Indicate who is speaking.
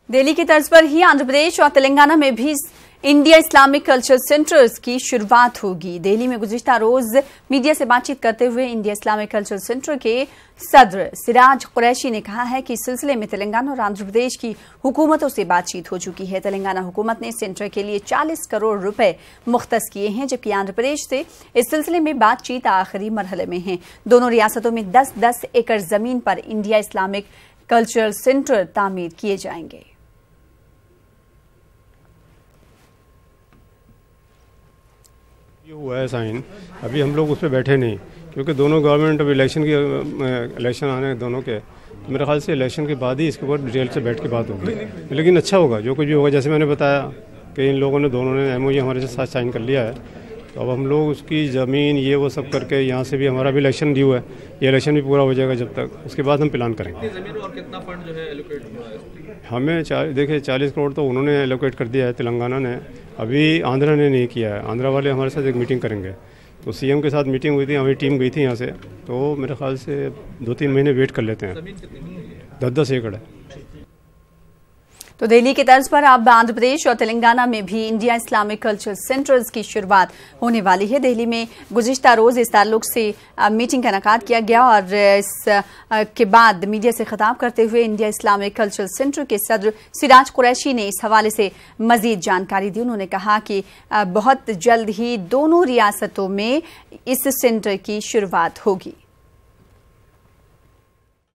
Speaker 1: दिल्ली की तर्ज पर ही आंध्र प्रदेश और तेलंगाना में भी इंडिया इस्लामिक कल्चर सेंटर्स की शुरुआत होगी। दिल्ली में गुज़िश्ता रोज मीडिया से बातचीत करते हुए इंडिया इस्लामिक कल्चर सेंटर के सदर सिराज कुरैशी ने कहा है कि इस सिलसिले में तेलंगाना और आंध्र प्रदेश की हुकूमतों से बातचीत हो चुकी है। तेलंगाना हुकूमत ने सेंटर के लिए 40 करोड़ रुपए मुख्तस किए हैं, जबकि आंध्र प्रदेश से इस सिलसिले में बातचीत आखिरी मरहले में है। दोनों रियासतों में 10-10 एकड़ जमीन पर इंडिया इस्लामिक कल्चरल सेंटर तामीर किए जाएंगे।
Speaker 2: ये हुआ है साइन, अभी हम लोग उस पर बैठे नहीं, क्योंकि दोनों गवर्नमेंट अभी इलेक्शन आने हैं दोनों के, तो मेरे ख्याल से इलेक्शन के बाद ही इसके ऊपर डिटेल से बैठ के बात होगी। लेकिन अच्छा होगा जो कुछ भी होगा। जैसे मैंने बताया कि इन लोगों ने दोनों ने MOU हमारे साथ साइन कर लिया है, तो अब हम लोग उसकी ज़मीन ये वो सब करके यहाँ से भी हमारा भी इलेक्शन ड्यू है, ये इलेक्शन भी पूरा हो जाएगा जब तक, उसके बाद हम प्लान करेंगे।
Speaker 3: और कितना फंड जो है एलोकेट हुआ है?
Speaker 2: हमें देखिए 40 करोड़ तो उन्होंने एलोकेट कर दिया है तेलंगाना ने, अभी आंध्रा ने नहीं किया है। आंध्रा वाले हमारे साथ एक मीटिंग करेंगे, तो CM के साथ मीटिंग हुई थी, हमारी टीम गई थी यहाँ से, तो मेरे ख्याल से 2-3 महीने वेट कर लेते हैं। 10-10 एकड़ है।
Speaker 1: तो दिल्ली की तर्ज पर अब आंध्र प्रदेश और तेलंगाना में भी इंडिया इस्लामिक कल्चर सेंटर्स की शुरुआत होने वाली है। दिल्ली में गुज़िश्ता रोज इस ताल्लुक से मीटिंग का इनेकाद किया गया और इस के बाद मीडिया से खिताब करते हुए इंडिया इस्लामिक कल्चर सेंटर के सदर सिराज कुरैशी ने इस हवाले से मजीद जानकारी दी। उन्होंने कहा कि बहुत जल्द ही दोनों रियासतों में इस सेंटर की शुरुआत होगी।